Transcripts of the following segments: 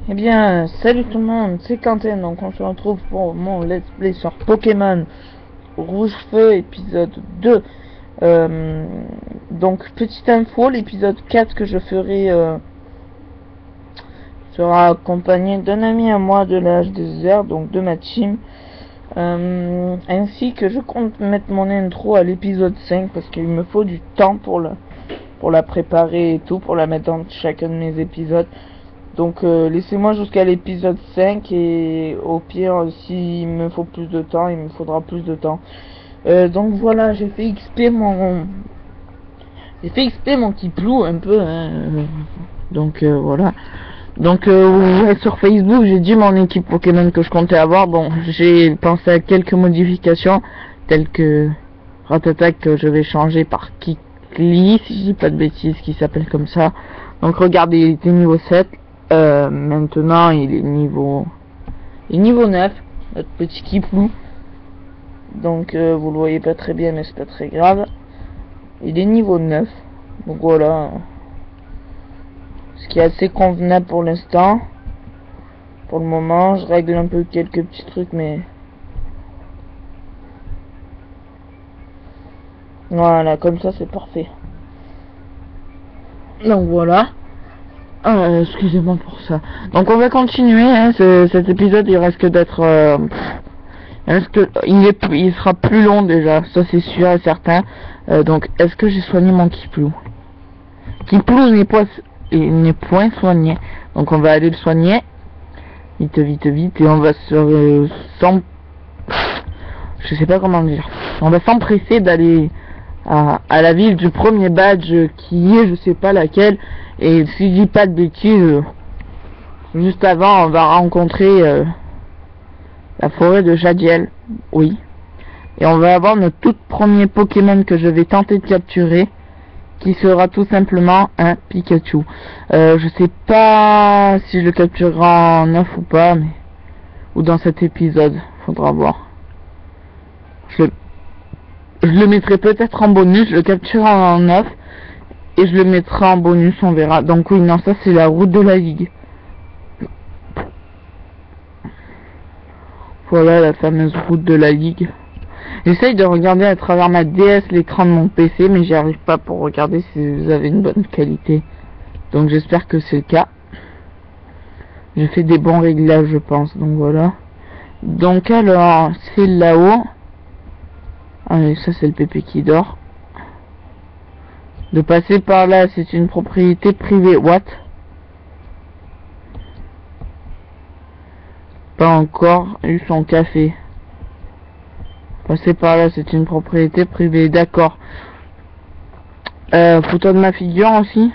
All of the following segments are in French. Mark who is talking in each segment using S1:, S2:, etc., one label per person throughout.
S1: Eh bien, salut tout le monde, c'est Quentin, donc on se retrouve pour mon let's play sur Pokémon Rouge Feu épisode 2. Donc, petite info, l'épisode 4 que je ferai sera accompagné d'un ami à moi de l'âge des airs, donc de ma team. Ainsi que je compte mettre mon intro à l'épisode 5 parce qu'il me faut du temps pour la préparer et tout, pour la mettre dans chacun de mes épisodes. Donc laissez-moi jusqu'à l'épisode 5 et au pire s'il me faut plus de temps, il me faudra plus de temps. Donc voilà, j'ai fait XP mon petit plou un peu hein. Donc voilà. Donc ouais, sur Facebook, j'ai dit mon équipe Pokémon que je comptais avoir. Bon, j'ai pensé à quelques modifications telles que Ratatak que je vais changer par Kikli, si je dis pas de bêtises, qui s'appelle comme ça. Donc regardez, il était niveau 7. Maintenant il est niveau 9, notre petit Kiplou. Donc vous le voyez pas très bien, mais c'est pas très grave. Il est niveau 9. Donc voilà, ce qui est assez convenable pour l'instant. Pour le moment, je règle un peu quelques petits trucs, mais voilà, comme ça c'est parfait. Donc voilà. Excusez-moi pour ça. Donc on va continuer, hein, cet épisode il risque d'être il sera plus long déjà, ça c'est sûr et certain. Donc est-ce que j'ai soigné mon Kiplou? Kiplou n'est point soigné. Donc on va aller le soigner. Vite et on va je sais pas comment dire. On va s'empresser d'aller à la ville du premier badge qui est je sais pas laquelle. Et si je dis pas de bêtises, juste avant on va rencontrer la forêt de Jadiel. Oui. Et on va avoir notre tout premier Pokémon que je vais tenter de capturer, qui sera tout simplement un Pikachu. Je sais pas si je le capturerai en off ou pas, mais ou dans cet épisode, faudra voir. Je le mettrai peut-être en bonus, je le capturerai en off et je le mettrai en bonus, on verra. Donc oui, non, ça c'est la route de la ligue. Voilà la fameuse route de la ligue. J'essaye de regarder à travers ma DS l'écran de mon PC, mais j'y arrive pas pour regarder si vous avez une bonne qualité. Donc j'espère que c'est le cas. J'ai fait des bons réglages, je pense. Donc voilà. Donc alors, c'est là-haut. Allez, ça c'est le pépé qui dort. De passer par là, c'est une propriété privée. What? Pas encore eu son café. Passer par là, c'est une propriété privée. D'accord. Photo de ma figure aussi.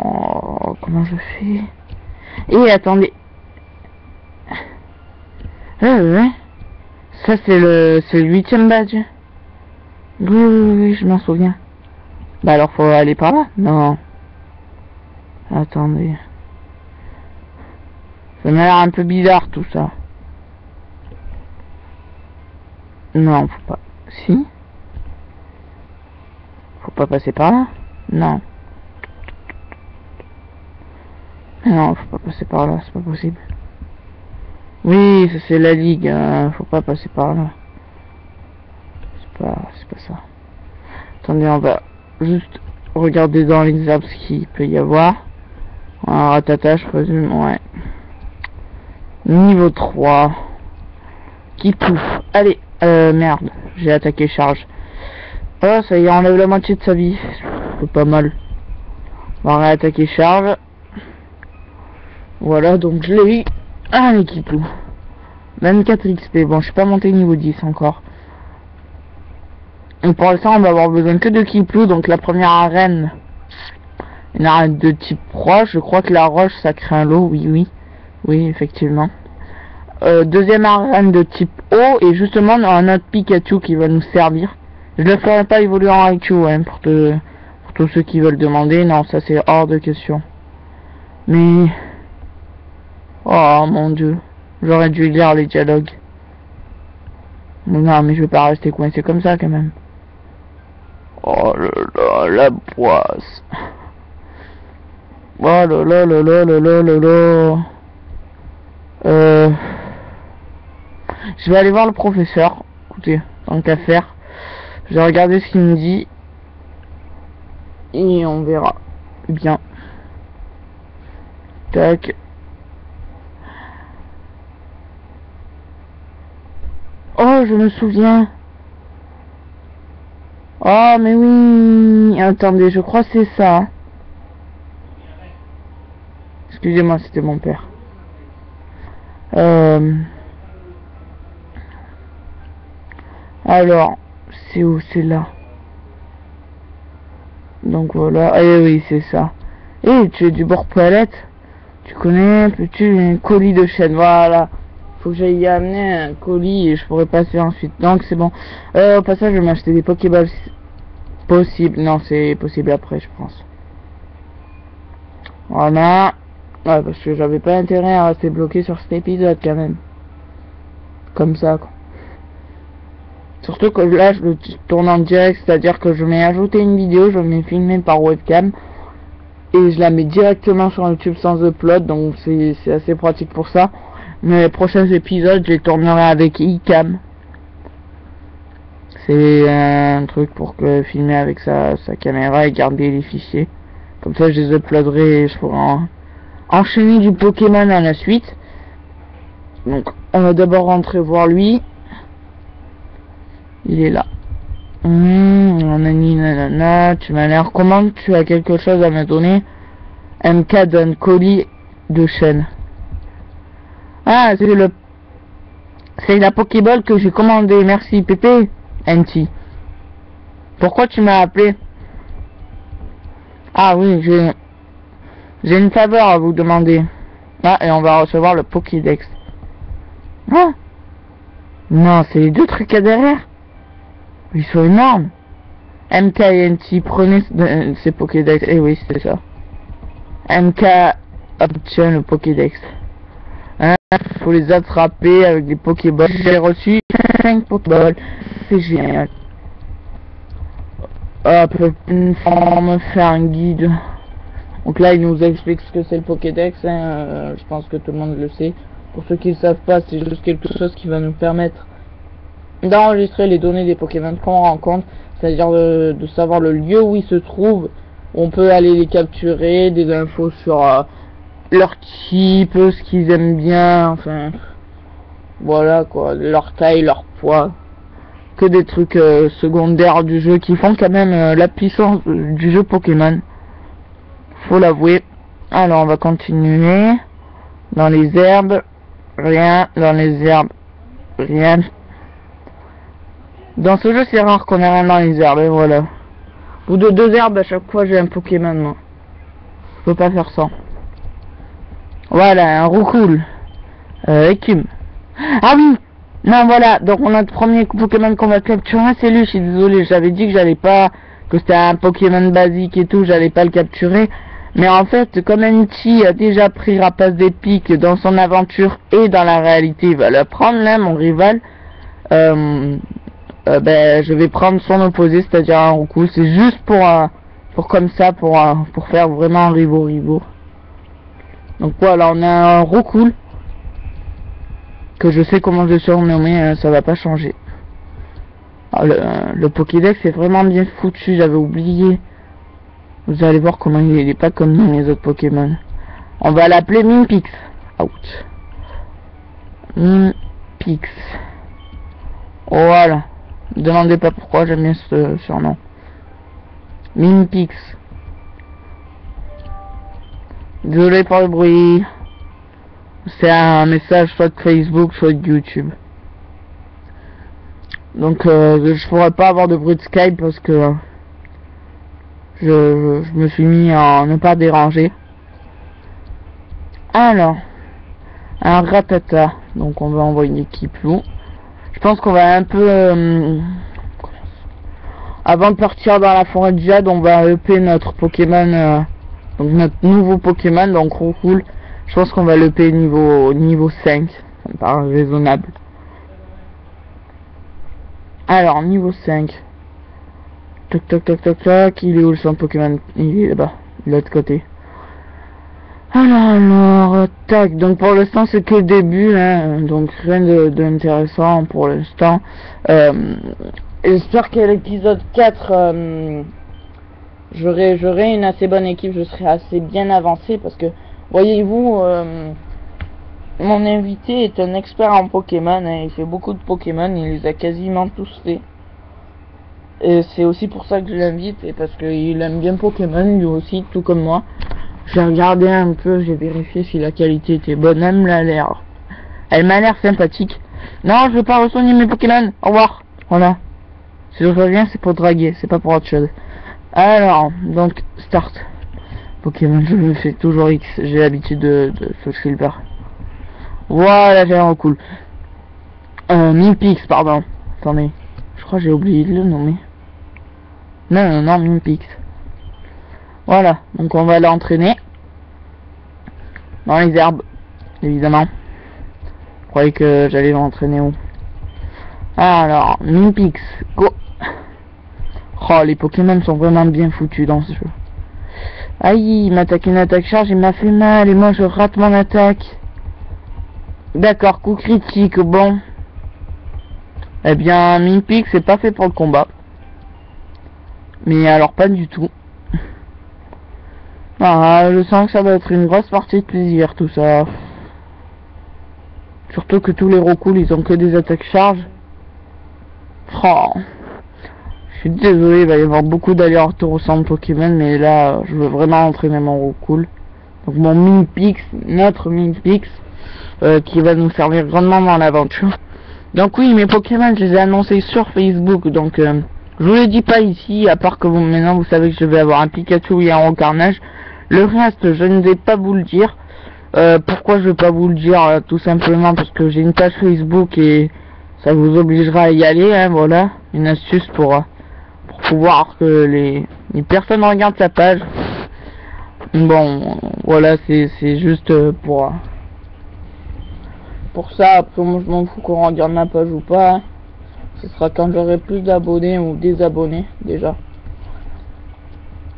S1: Oh, comment je fais? Et attendez. Ouais. Ça c'est le 8ème badge. Oui, je m'en souviens. Bah alors faut aller par là? Non. Attendez. Ça m'a l'air un peu bizarre tout ça. Non, faut pas. Si? Faut pas passer par là? Non. Non, faut pas passer par là, c'est pas possible. Oui, ça c'est la ligue, hein, faut pas passer par là. C'est pas ça. Attendez, on va juste regarder dans les arbres ce qu'il peut y avoir. Un ratata, je présume, ouais. Niveau 3. Qui pouffe. Allez, merde, j'ai attaqué charge. Oh, ça y est, on enlève la moitié de sa vie. C'est pas mal. On va réattaquer charge. Voilà, donc je l'ai eu. Ah, l'équipou. 24 XP. Bon, je suis pas monté niveau 10 encore. Et pour l'instant, on va avoir besoin que de Kiplou. Donc la première arène, une arène de type roche. Je crois que la roche, ça crée un lot. Oui, effectivement. Deuxième arène de type eau. Et justement, on a un autre Pikachu qui va nous servir. Je le ferai pas évoluer en Raichu, hein, pour tous ceux qui veulent demander. Non, ça c'est hors de question. Mais... oh mon dieu. J'aurais dû lire les dialogues. Non, mais je vais pas rester coincé comme ça quand même. Oh là là, la poisse. Oh là là là là là là là là. Je vais aller voir le professeur. Écoutez, tant qu'à faire, je vais regarder ce qu'il me dit. Et on verra bien. Tac. Oh, je me souviens. Oh, mais oui. Attendez, je crois que c'est ça. Excusez-moi, c'était mon père. Alors, c'est où? C'est là. Donc voilà. Eh oui, c'est ça. Eh, tu es du bord poilette. Tu connais, peux-tu un colis de chaîne? Voilà. Faut que j'aille y amener un colis et je pourrais passer ensuite. Donc c'est bon. Au passage, je vais m'acheter des Pokéballs. Possible. Non, c'est possible après, je pense. Voilà. Ouais, parce que j'avais pas intérêt à rester bloqué sur cet épisode quand même. Comme ça, quoi. Surtout que là, je le tourne en direct, c'est-à-dire que je m'ai ajouté une vidéo, je m'ai filmé par webcam. Et je la mets directement sur YouTube sans upload, donc c'est assez pratique pour ça. Mais les prochains épisodes, je les tournerai avec iCam. C'est un truc pour que filmer avec sa caméra et garder les fichiers. Comme ça, je les uploaderai et je pourrai enchaîner du Pokémon à la suite. Donc, on va d'abord rentrer voir lui. Il est là. Nanana, tu m'as l'air comment? Tu as quelque chose à me donner? MK donne colis de chaîne. Ah, c'est la Pokéball que j'ai commandée. Merci Pépé. NT. Pourquoi tu m'as appelé? Ah oui, j'ai une faveur à vous demander. Ah, et on va recevoir le Pokédex. Ah non, c'est les deux trucs à derrière. Ils sont énormes. MK et NT, prenez ces Pokédex. Eh oui, c'est ça. MK obtient le Pokédex. Hein, faut les attraper avec des Pokéballs. J'ai reçu 5 Pokéballs. C'est génial. Hop, on me fait un guide. Donc là, il nous explique ce que c'est le Pokédex. Hein. Je pense que tout le monde le sait. Pour ceux qui ne savent pas, c'est juste quelque chose qui va nous permettre d'enregistrer les données des Pokémon qu'on rencontre. C'est-à-dire de savoir le lieu où ils se trouvent. On peut aller les capturer, des infos sur leur type, ce qu'ils aiment bien, enfin voilà quoi, leur taille, leur poids, que des trucs secondaires du jeu qui font quand même la puissance du jeu Pokémon, faut l'avouer. Alors on va continuer. Dans les herbes, rien. Dans les herbes, rien. Dans ce jeu c'est rare qu'on ait rien dans les herbes, et voilà. Au bout de 2 herbes à chaque fois j'ai un Pokémon, moi. Je peux pas faire ça. Voilà, un Roucoule. Écume. Ah oui. Non, voilà. Donc, notre premier Pokémon qu'on va capturer, c'est lui. Je suis désolé. J'avais dit que j'allais pas... Que c'était un Pokémon basique et tout. J'allais pas le capturer. Mais en fait, comme NT a déjà pris Rapace des Pics dans son aventure et dans la réalité, il va le prendre là, mon rival. Ben, je vais prendre son opposé, c'est-à-dire un Roucoule. C'est juste pour comme ça, pour faire vraiment un riveau. Donc voilà, on a un Roucoule que je sais comment je surnommer, ça va pas changer. Alors, le Pokédex est vraiment bien foutu, j'avais oublié. Vous allez voir comment il est pas comme les autres Pokémon. On va l'appeler Mimpix. Out. Mimpix. Voilà. Ne demandez pas pourquoi j'aime bien ce surnom. Mimpix. Désolé pour le bruit. C'est un message soit de Facebook, soit de YouTube. Donc je pourrais pas avoir de bruit de Skype parce que je me suis mis à ne pas déranger. Alors, un Rattata. Donc on va envoyer une équipe loup. Je pense qu'on va un peu... avant de partir dans la forêt de Jade, on va EP notre Pokémon... donc notre nouveau Pokémon, donc Roucoule. Je pense qu'on va l'EP niveau 5. Ça me paraît raisonnable. Alors, niveau 5. Toc toc toc toc toc. Il est où le centre Pokémon? Il est là-bas, de l'autre côté. Alors, tac, donc pour l'instant c'est que le début, hein, donc rien d'intéressant pour l'instant. J'espère qu'à l'épisode 4, j'aurai une assez bonne équipe, je serai assez bien avancé parce que, voyez-vous, mon invité est un expert en Pokémon, hein, il fait beaucoup de Pokémon, il les a quasiment tous fait. Et c'est aussi pour ça que je l'invite, et parce qu'il aime bien Pokémon lui aussi, tout comme moi. J'ai regardé un peu, j'ai vérifié si la qualité était bonne, elle m'a l'air sympathique. Non, je veux pas re-soigner mes Pokémon, au revoir. Voilà. Si je reviens, c'est pour draguer, c'est pas pour autre chose. Alors, donc, start. Pokémon, je me fais toujours X, j'ai l'habitude de ce Silver. Voilà, j'ai un cool. Mimpix, pardon. Attendez, je crois que j'ai oublié de le nommer. Non, Mimpix. Voilà, donc on va l'entraîner. Dans les herbes, évidemment. Je croyais que j'allais l'entraîner où? Alors, Mimpix, go. Oh, les Pokémon sont vraiment bien foutus dans ce jeu. Aïe, il m'a attaqué une attaque charge, il m'a fait mal, et moi je rate mon attaque. D'accord, coup critique, bon. Eh bien, Mimpix, c'est pas fait pour le combat. Mais alors, pas du tout. Ah, je sens que ça va être une grosse partie de plaisir, tout ça. Surtout que tous les recouls, ils ont que des attaques charges. Oh. Je suis désolé, il va y avoir beaucoup d'allers-retours au centre Pokémon, mais là, je veux vraiment entraîner mon recoul. Donc mon Mimpix, notre Mimpix, qui va nous servir grandement dans l'aventure. Donc oui, mes Pokémon, je les ai annoncés sur Facebook, donc je vous le dis pas ici, à part que vous, maintenant vous savez que je vais avoir un Pikachu et un Rocarnage. Le reste, je ne vais pas vous le dire. Pourquoi je vais pas vous le dire? Tout simplement parce que j'ai une page Facebook et ça vous obligera à y aller, hein, voilà. Une astuce pour pouvoir que les personnes regardent la page. Bon, voilà, c'est juste pour ça. Après, moi je m'en fous qu'on regarde ma page ou pas. Ce sera quand j'aurai plus d'abonnés ou des abonnés déjà.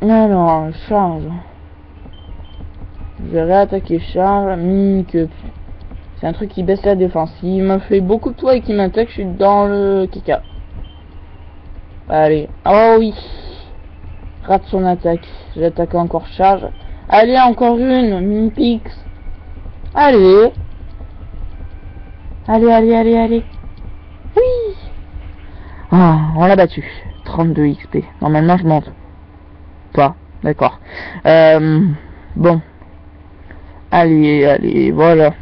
S1: Alors, charge. Je vais réattaquer charge. Que c'est un truc qui baisse la défense. Il m'a fait beaucoup de toits et qui m'attaque, je suis dans le Kika. Allez. Oh oui. Rate son attaque. J'attaque encore charge. Allez, encore une. Mimpix. Allez. Allez. Oui. Ah, on l'a battu. 32 XP. Normalement, je monte. Pas. D'accord. Bon. Allez, voilà.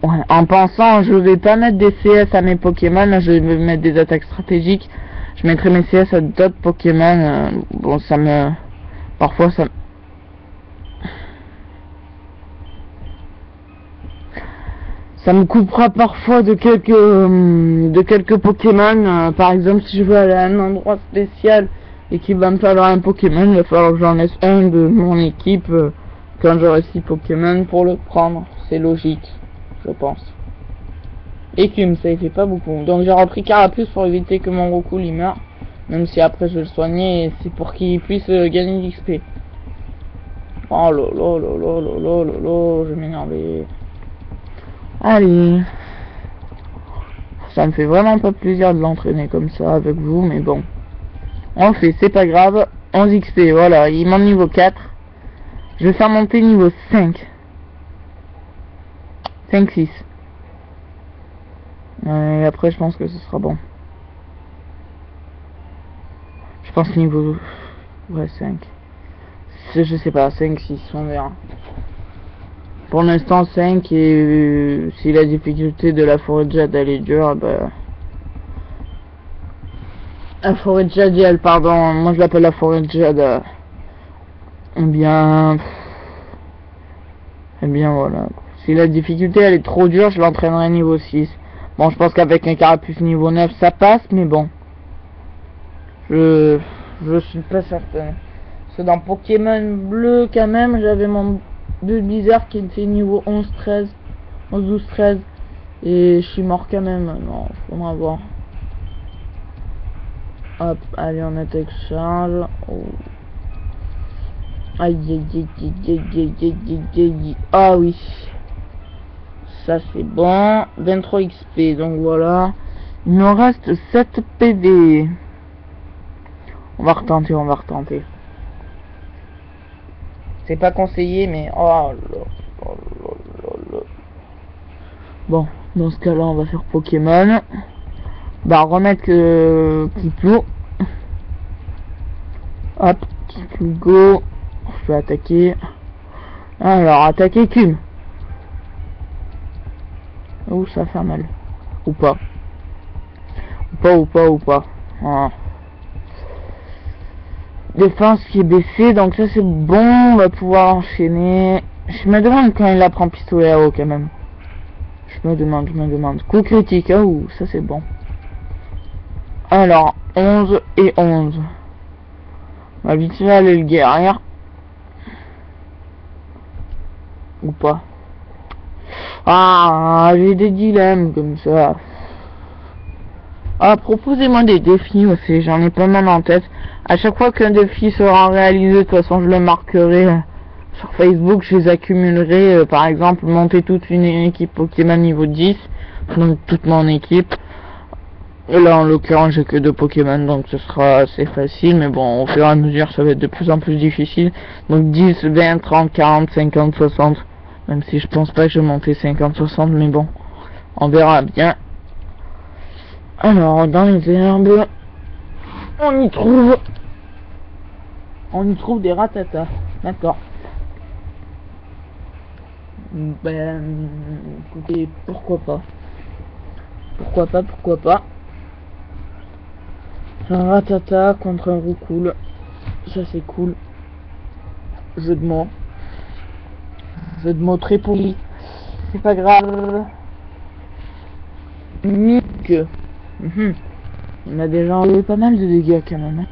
S1: Ouais, en pensant, je vais pas mettre des CS à mes Pokémon, je vais mettre des attaques stratégiques. Je mettrai mes CS à d'autres Pokémon. Bon, ça me... Parfois, ça me coupera parfois de quelques Pokémon. Par exemple, si je veux aller à un endroit spécial et qu'il va me falloir un Pokémon, il va falloir que j'en laisse un de mon équipe quand j'aurai 6 Pokémon pour le prendre. C'est logique, je pense. Écume, ça il fait pas beaucoup. Donc j'ai repris Carapuce pour éviter que mon recoul il meure. Même si après je vais le soigner, et c'est pour qu'il puisse gagner d'XP. Oh lolo, je vais m'énerver. Allez. Ça me fait vraiment pas plaisir de l'entraîner comme ça avec vous, mais bon. On le fait, c'est pas grave. 11 XP, voilà, il monte niveau 4. Je vais faire monter niveau 5. 5-6. Et après je pense que ce sera bon. Je pense niveau... Ouais, 5. Je sais pas, 5-6, on verra. Pour l'instant 5 et si la difficulté de la forêt de jade elle est dure, bah... La forêt de jade, pardon, moi je l'appelle la forêt de jade. Eh bien voilà. Si la difficulté elle est trop dure, je l'entraînerai niveau 6. Bon, je pense qu'avec un carapuce niveau 9 ça passe, mais bon. Je suis pas certain. Parce que dans Pokémon bleu quand même, j'avais mon Bulbizarre qui était niveau 11-13. 11-12-13. Et je suis mort quand même. Non, faudra voir. Hop, allez on attaque charge. Oh. Aïe aïe aïe aïe aïe aïe aïe aïe aïe. Ah oui. Ça c'est bon. 23 XP, donc voilà. Il me reste 7 PV. On va retenter, on va retenter. C'est pas conseillé, mais oh là là là là là. Bon, dans ce cas-là, on va faire Pokémon. Bah, remettre Kiplou. Hop, Kiplou go. Je peux attaquer. Alors, attaquer Cum. Ouh, ça fait mal. Ou pas. Ou pas. Ah. Défense qui est baissée, donc ça c'est bon, on va pouvoir enchaîner. Je me demande quand il apprend pistolet à eau quand même. Je me demande. Coup critique, ah ouh, ça c'est bon. Alors, 11 et 11. On va vite fait aller le guerrier. Ou pas. Ah, j'ai des dilemmes comme ça. Ah, proposez-moi des défis aussi, j'en ai pas mal en tête. À chaque fois qu'un défi sera réalisé, de toute façon je le marquerai sur Facebook, je les accumulerai, par exemple monter toute une équipe Pokémon niveau 10, donc toute mon équipe. Et là en l'occurrence j'ai que 2 Pokémon, donc ce sera assez facile, mais bon au fur et à mesure ça va être de plus en plus difficile. Donc 10, 20, 30, 40, 50, 60, même si je pense pas que je vais monter 50, 60, mais bon, on verra bien. Alors, dans les herbes, on y trouve des ratatas. D'accord. Ben, écoutez, pourquoi pas. Pourquoi pas. Un ratata contre un roucoule. Ça, c'est cool. Jeu de mots. Jeu de mots très poli. C'est pas grave. Mick. On a déjà enlevé pas mal de dégâts quand même.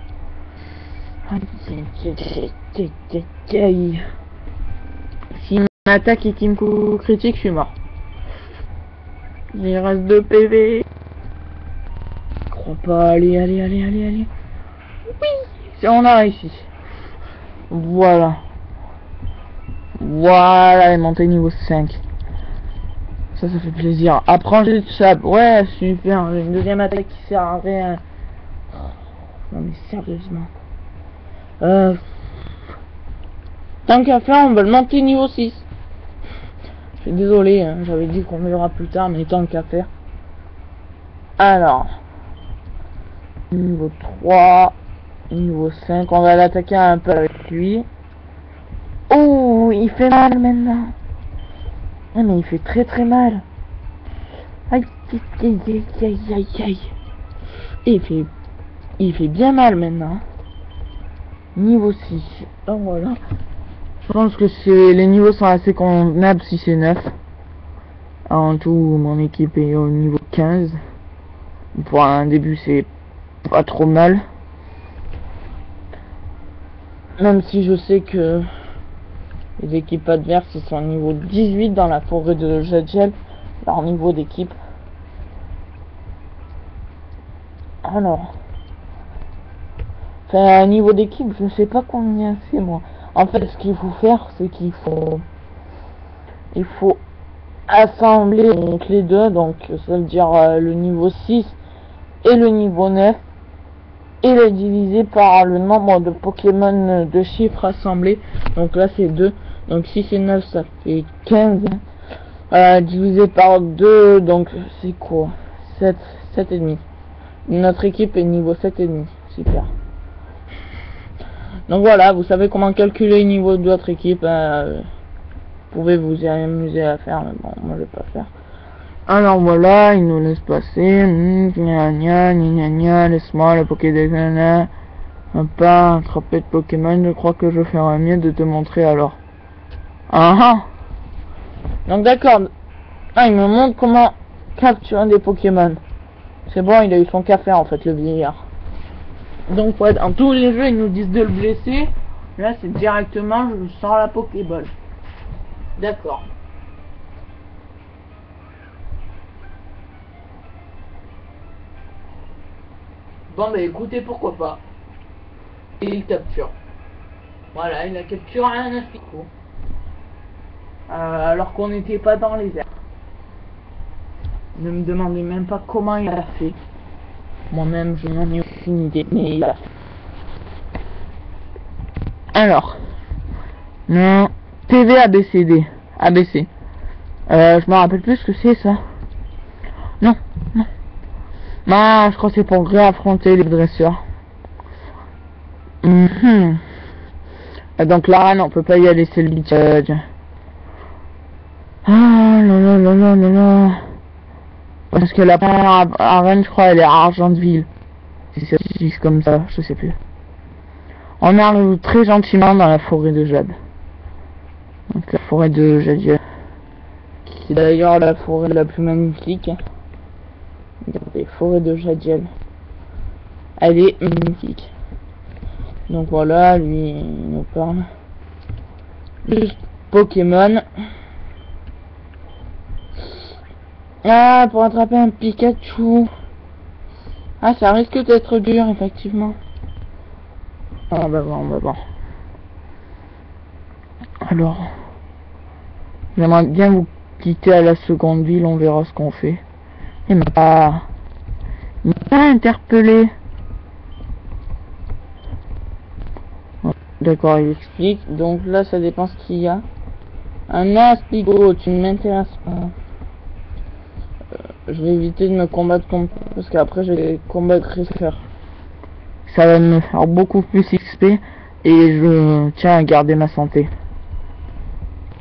S1: S'il m'attaque et qu'il me coup critique, je suis mort. Il reste 2 PV. Je crois pas. Allez. Oui, on a réussi. Voilà, elle est montée niveau 5. Ça fait plaisir. Apprends jet de sable. Ouais, super. Une deuxième attaque qui sert à rien. Non mais sérieusement. Tant qu'à faire, on va le monter niveau 6. Je suis désolé, hein, j'avais dit qu'on verra plus tard, mais tant qu'à faire. Alors. Niveau 3. Niveau 5. On va l'attaquer un peu avec lui. Oh, il fait mal maintenant. Ah, mais il fait très mal. Aïe. Il fait bien mal maintenant. Niveau 6. Donc voilà. Je pense que les niveaux sont assez convenables si c'est 9. En tout, mon équipe est au niveau 15. Pour un début, c'est pas trop mal. Même si je sais que les équipes adverses ils sont au niveau 18 dans la forêt de Jadgel, leur niveau d'équipe. Alors, enfin, niveau d'équipe, je ne sais pas combien c'est moi. En fait, ce qu'il faut faire, c'est qu'il faut assembler donc les deux, donc ça veut dire le niveau 6 et le niveau 9, et les diviser par le nombre de Pokémon de chiffres assemblés. Donc là c'est 2, donc 6 et 9 ça fait 15, divisé par 2, donc c'est quoi, 7 et demi. Notre équipe est niveau 7 et demi. Super. Donc voilà, vous savez comment calculer le niveau de votre équipe. Vous pouvez vous y amuser à faire, mais bon, moi je vais pas faire. Alors voilà, il nous laisse passer. Laisse-moi le Pokédex. Pas attraper de Pokémon, je crois que je ferais mieux de te montrer alors. Donc d'accord. Ah, il me montre comment capturer des Pokémon. C'est bon, il a eu son café en fait, le vieillard. Donc ouais, dans tous les jeux ils nous disent de le blesser. Là c'est directement je sors la Pokéball. D'accord. Bon bah écoutez, pourquoi pas. Et il capture. Voilà, il a capturé un aspicot. Alors qu'on n'était pas dans les airs. Ne me demandez même pas comment il a fait. Moi-même, je n'en ai aucune idée, mais il a fait. Alors, non, TV ABCD, ABC. Je me rappelle plus ce que c'est ça. Non, non. Non, je crois que c'est pour réaffronter les dresseurs. Donc la reine, on peut pas y aller, c'est le bitch. Ah là là là là là là. Parce que la première arène, je crois, elle est à Argentville. Si c'est comme ça, je sais plus. On arrive très gentiment dans la forêt de Jade. Donc la forêt de Jadiel. Qui est d'ailleurs la forêt la plus magnifique. Regardez, forêt de Jadiel. Elle est magnifique. Donc voilà, lui, il nous parle. Juste Pokémon. Ah, pour attraper un Pikachu. Ah, ça risque d'être dur, effectivement. On va voir, on va voir. Alors, j'aimerais bien vous quitter à la seconde ville, on verra ce qu'on fait. Il m'a pas interpellé. D'accord, il explique. Donc là, ça dépend ce qu'il y a. Un aspicot, tu ne m'intéresses pas. Je vais éviter de me combattre parce qu'après je vais combattre Refer. Ça va me faire beaucoup plus XP et je tiens à garder ma santé.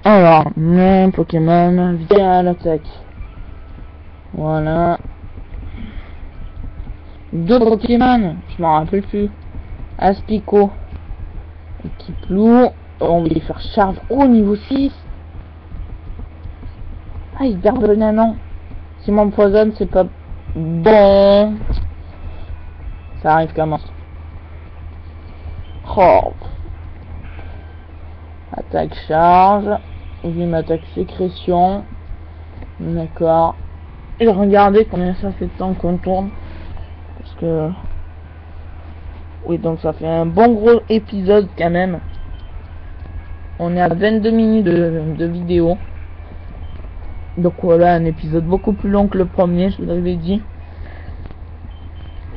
S1: Alors, mon Pokémon vient à l'attaque. Voilà. 2 Pokémon, je m'en rappelle plus. Aspicot. Kiplou. On va les faire charge au niveau 6. Ah, il perd le nanan. Si m'empoisonne, c'est pas bon. Ça arrive comment? Oh. Attaque charge. Lui m'attaque sécrétion. D'accord. Et regardez combien ça fait de temps qu'on tourne. Parce que... Oui, donc ça fait un bon gros épisode quand même. On est à 22 minutes de vidéo. Donc voilà, un épisode beaucoup plus long que le premier, je vous l'avais dit.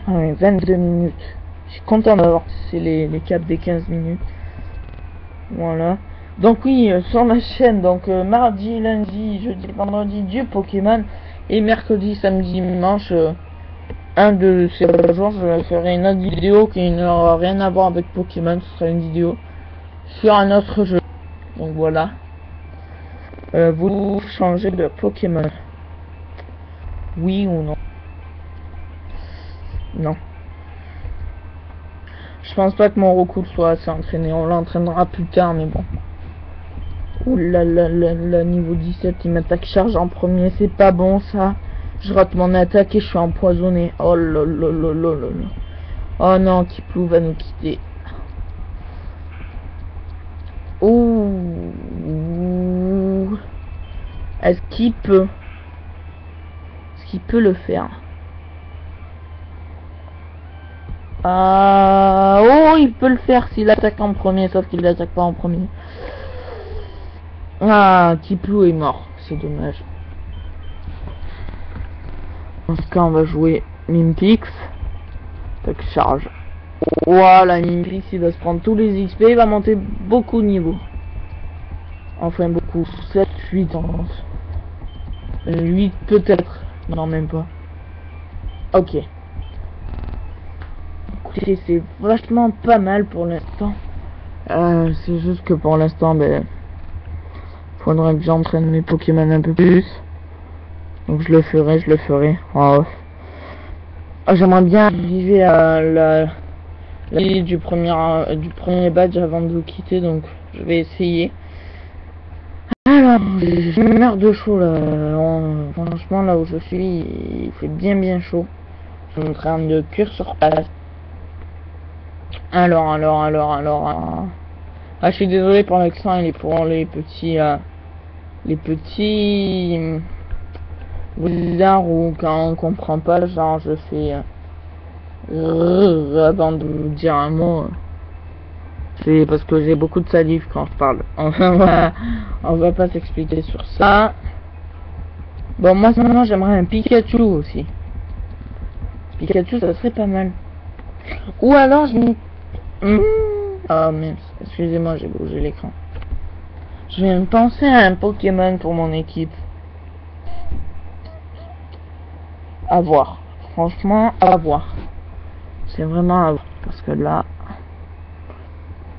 S1: Ouais, 22 minutes. Je suis content d'avoir passé les caps des 15 minutes. Voilà. Donc oui, sur ma chaîne, donc mardi, lundi, jeudi, vendredi, du Pokémon. Et mercredi, samedi, dimanche, un de ces jours, je ferai une autre vidéo qui n'aura rien à voir avec Pokémon. Ce sera une vidéo sur un autre jeu. Donc voilà. Vous changez de Pokémon? Oui ou non? Non. Je pense pas que mon recours soit assez entraîné. On l'entraînera plus tard, mais bon. Ouh là là là là, niveau 17, il m'attaque charge en premier. C'est pas bon ça. Je rate mon attaque et je suis empoisonné. Oh là là là là là là. Oh non, Kiplou va nous quitter. Ouh. Est-ce qu'il peut le faire? Oh, il peut le faire s'il attaque en premier, sauf qu'il l'attaque pas en premier. Ah, Kiplou est mort, c'est dommage. Dans ce cas, on va jouer Mimpix. Attaque charge. Voilà, Mimpix, il va se prendre tous les XP, il va monter beaucoup de niveaux. Enfin, beaucoup. 7, 8, en pense. 8 peut-être. Non, même pas. Ok. Écoutez, c'est vachement pas mal pour l'instant. C'est juste que pour l'instant, ben... faudrait que j'entraîne mes Pokémon un peu plus. Donc je le ferai. Oh. J'aimerais bien arriver à la ligne du premier badge avant de vous quitter, donc je vais essayer. Alors, je meurs de chaud là. Franchement, là où je suis, il fait bien chaud. Je suis en train de cuire sur place. Alors. Ah, je suis désolé pour l'accent, il est pour les petits bizarres ou quand on comprend pas, genre je fais avant de dire un mot. C'est parce que j'ai beaucoup de salive quand je parle. Enfin, on va pas s'expliquer sur ça. Bon, moi, sinon, j'aimerais un Pikachu aussi. Pikachu, ça serait pas mal. Ou alors, Ah, mince. Excusez-moi, j'ai bougé l'écran. Je viens de penser à un Pokémon pour mon équipe. À voir. Franchement, à voir. C'est vraiment à voir. Parce que là...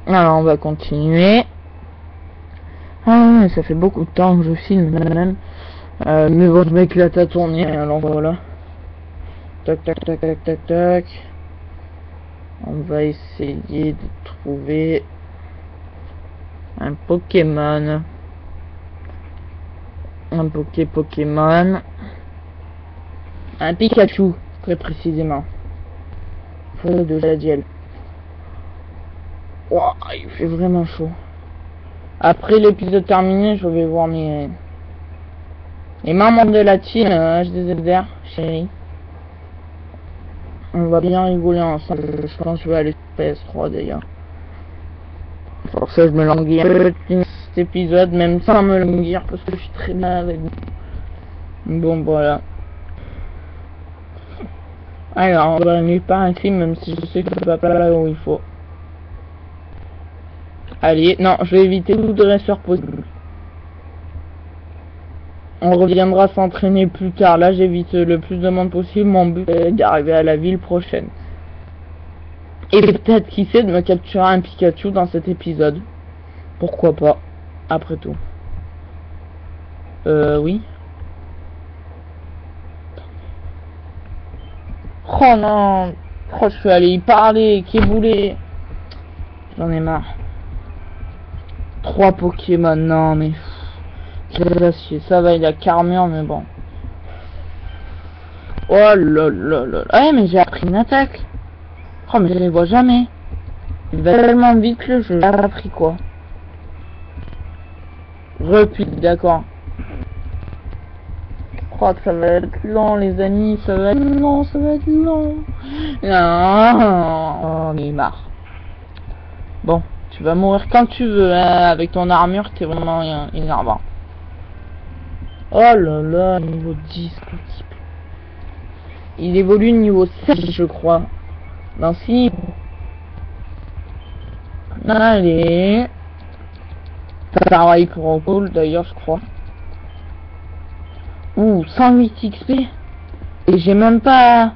S1: Alors, on va continuer. Ah, ça fait beaucoup de temps que je filme, même. Mais bon, je m'éclate à tourner, alors voilà. Tac, tac, tac, tac, tac, tac. On va essayer de trouver un Pokémon. Un Pokémon. Un Pikachu, très précisément. Faut de la gel. Wow, il fait vraiment chaud. Après l'épisode terminé, je vais voir mes membres de la team HDZR, chérie. On va bien rigoler ensemble. Je pense que je vais aller sur PS3 d'ailleurs. Pour ça, je me languis un peu cet épisode, même sans me languir, parce que je suis très mal avec vous. Bon, voilà. Alors, on va aller par un crime, même si je sais que je vais pas là où il faut. Allez, non, je vais éviter tout dresseur possible. On reviendra s'entraîner plus tard. Là, j'évite le plus de monde possible. Mon but est d'arriver à la ville prochaine. Et peut-être, qui sait, de me capturer un Pikachu dans cet épisode. Pourquoi pas, après tout. Oui. Oh non. Oh, je suis allé y parler. Qui voulait. J'en ai marre. 3 Pokémon, non mais... Ça va, il y a Carmure, mais bon. Oh là là là. Ah mais j'ai appris une attaque. Oh mais je les vois jamais. Il va tellement vite le jeu. J'ai appris quoi. Repique, d'accord. Je crois que ça va être long les amis. Ça va être long, ça va être long. Non. Oh mais marre. Bon, tu vas mourir quand tu veux, hein. Avec ton armure, t'es vraiment énervant. Oh là là, niveau 10. Il évolue niveau 7, je crois. Non, si. Allez. Pareil pour un call, d'ailleurs, je crois. Ouh, 108 XP. Et j'ai même pas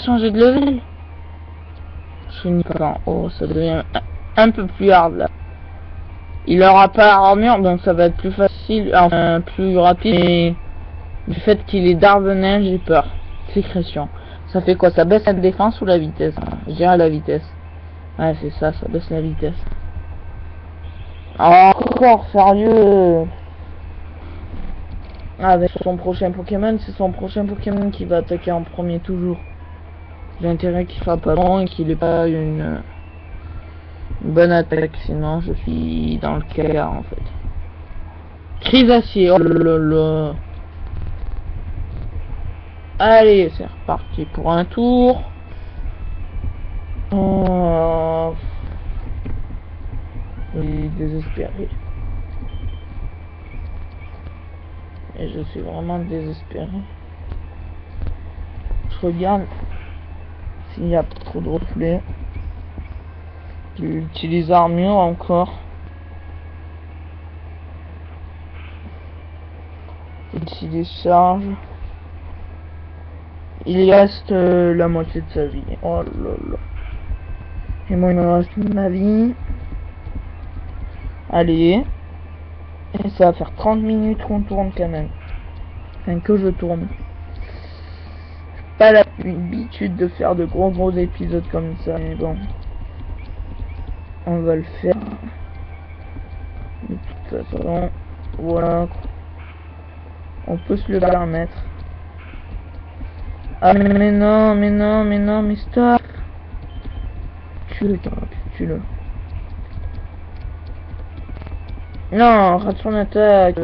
S1: changé de level. Je suis pas. Oh, ça devient un peu plus hard, là. Il aura pas armure, donc ça va être plus facile, enfin, plus rapide, mais du fait qu'il est d'Arvenin, j'ai peur. Sécrétion. Ça fait quoi? Ça baisse la défense ou la vitesse? Je dirais la vitesse. Ouais, c'est ça, ça baisse la vitesse. Oh, encore, sérieux? Avec son prochain Pokémon, c'est son prochain Pokémon qui va attaquer en premier toujours. J'ai intérêt qu'il soit pas long et qu'il ait pas une bonne attaque, sinon je suis dans le cas en fait. Crise acier, oh là là. Allez, c'est reparti pour un tour. Oh. Je suis désespéré. Et je suis vraiment désespéré. Je regarde s'il n'y a pas trop de reflets. J'utilise armure encore. Utilise charge. Il reste la moitié de sa vie. Oh là là. Et moi il me reste ma vie. Allez. Et ça va faire 30 minutes qu'on tourne quand même. Enfin que je tourne. Pas l'habitude de faire de gros épisodes comme ça, mais bon. On va le faire. De toute façon, voilà. On peut se le permettre. Ah mais non, mais non, mais non, mais stop. Tue-le, tue-le. Non, rate son attaque.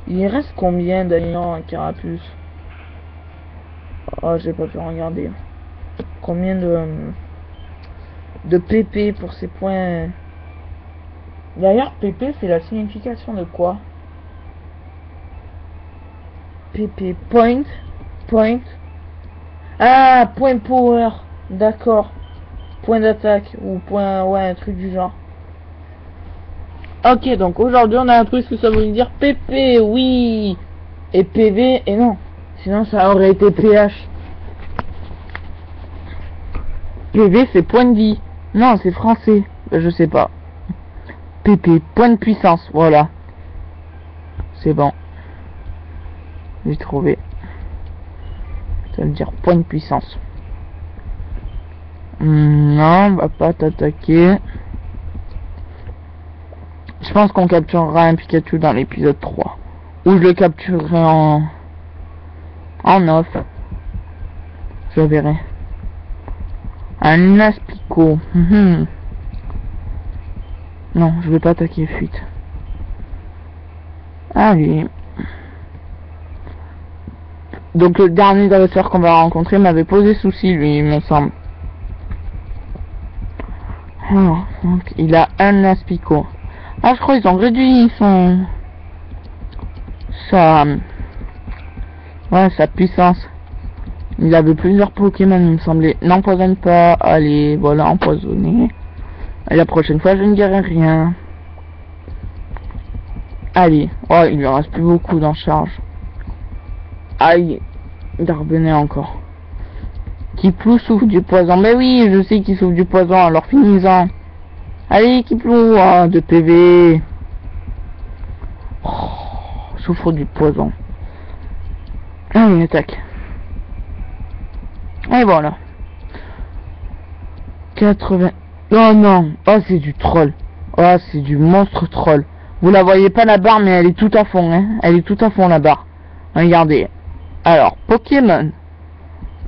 S1: Il reste combien d'ailleurs un carapuce? Oh, j'ai pas pu regarder. Combien de... de PP pour ses points. D'ailleurs, PP, c'est la signification de quoi? PP, point. Point. Ah, point power. D'accord. Point d'attaque. Ou point... Ouais, un truc du genre. Ok, donc aujourd'hui, on a appris ce que ça veut dire PP, oui. Et PV, et non. Sinon, ça aurait été PH. PV, c'est point de vie. Non, c'est français. Je sais pas. PP, point de puissance. Voilà. C'est bon. J'ai trouvé. Ça veut dire point de puissance. Non, on va pas t'attaquer. Je pense qu'on capturera un Pikachu dans l'épisode 3. Ou je le capturerai en off. Je verrai. Un Aspico. Non, je vais pas attaquer fuite. Allez. Donc le dernier dresseur qu'on va rencontrer m'avait posé souci, lui, il me semble. Alors, donc il a un Aspico. Ah, je crois qu'ils ont réduit sa puissance. Il avait plusieurs Pokémon, il me semblait. N'empoisonne pas. Allez, voilà, empoisonné. Et la prochaine fois, je ne dirai rien. Allez. Oh, il lui reste plus beaucoup dans charge. Aïe. Darbenet encore. Kiplou souffle du poison. Mais oui, je sais qu'il souffle du poison, alors finis-en. Allez, Kiplou, oh, de PV. Oh, souffre du poison. Allez, attaque. Et voilà. 80. Oh non. Oh, c'est du troll. Oh, c'est du monstre troll. Vous la voyez pas la barre, mais elle est tout à fond, hein. Elle est tout à fond la barre. Regardez. Alors, Pokémon.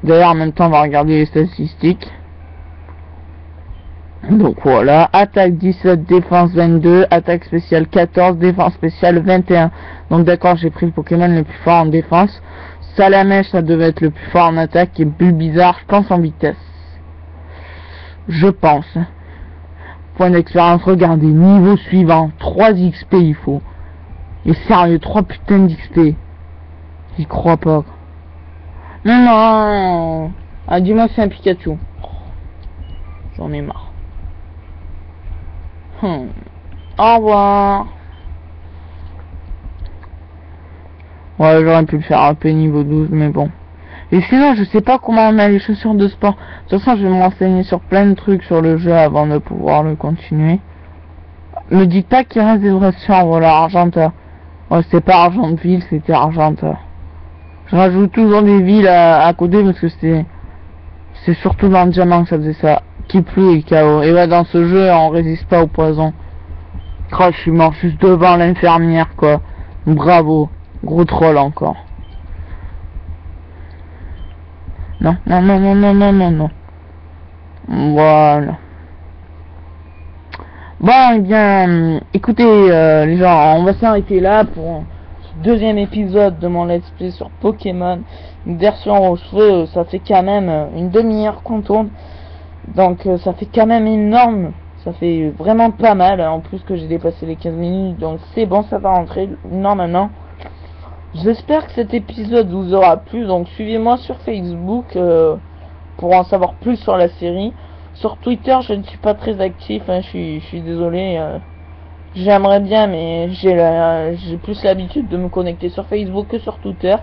S1: D'ailleurs, en même temps, on va regarder les statistiques. Donc voilà. Attaque 17, défense 22, attaque spéciale 14, défense spéciale 21. Donc d'accord, j'ai pris le Pokémon le plus fort en défense. Salamèche, ça devait être le plus fort en attaque, et Bulbizarre, je pense en vitesse. Je pense. Point d'expérience, regardez, niveau suivant, 3 XP il faut. Et sérieux, 3 putains d'XP. J'y crois pas. Non, non. Ah, dis-moi c'est un Pikachu. J'en ai marre. Au revoir. Ouais, j'aurais pu le faire AP niveau 12, mais bon. Et sinon, je sais pas comment on a les chaussures de sport. De toute façon, je vais me renseigner sur plein de trucs sur le jeu avant de pouvoir le continuer. Me dites pas qu'il reste des dresseurs, voilà, Argenta. Ouais, c'est pas Argentville, c'était Argenta. Je rajoute toujours des villes à côté parce que c'est surtout dans le diamant que ça faisait ça. Kiplou et KO. Et ouais, dans ce jeu, on résiste pas au poison. Oh, je suis mort juste devant l'infirmière, quoi. Bravo. Gros troll encore. Non, non, non, non, non, non, non, non. Voilà. Bon, eh bien, écoutez, les gens, on va s'arrêter là pour ce deuxième épisode de mon let's play sur Pokémon. Une version aux cheveux, ça fait quand même une demi-heure qu'on tourne. Donc, ça fait quand même énorme. Ça fait vraiment pas mal. En plus que j'ai dépassé les 15 minutes. Donc, c'est bon, ça va rentrer normalement. J'espère que cet épisode vous aura plu. Donc, suivez-moi sur Facebook pour en savoir plus sur la série. Sur Twitter, je ne suis pas très actif, hein, je suis désolé. J'aimerais bien, mais j'ai plus l'habitude de me connecter sur Facebook que sur Twitter.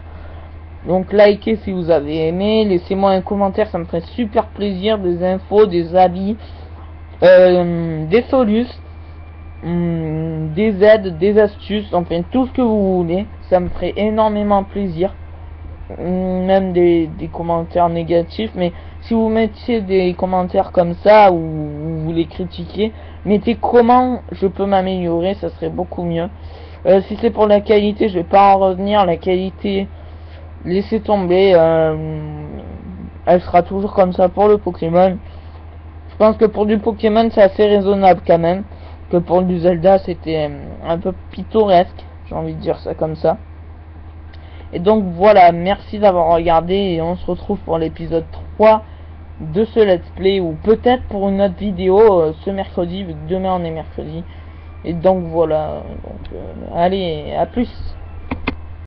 S1: Donc likez si vous avez aimé, laissez-moi un commentaire, ça me ferait super plaisir. Des infos, des avis, des solus, des aides, des astuces, enfin tout ce que vous voulez. Ça me ferait énormément plaisir. Même des commentaires négatifs, mais si vous mettiez des commentaires comme ça ou vous les critiquez, mettez comment je peux m'améliorer, ça serait beaucoup mieux. Si c'est pour la qualité, je vais pas en revenir. La qualité, laissez tomber, elle sera toujours comme ça pour le Pokémon. Je pense que pour du Pokémon c'est assez raisonnable quand même, que pour du Zelda c'était un peu pittoresque, j'ai envie de dire ça comme ça. Et donc voilà, merci d'avoir regardé et on se retrouve pour l'épisode 3 de ce let's play, ou peut-être pour une autre vidéo ce mercredi, vu que demain on est mercredi. Et donc voilà, donc allez, à plus.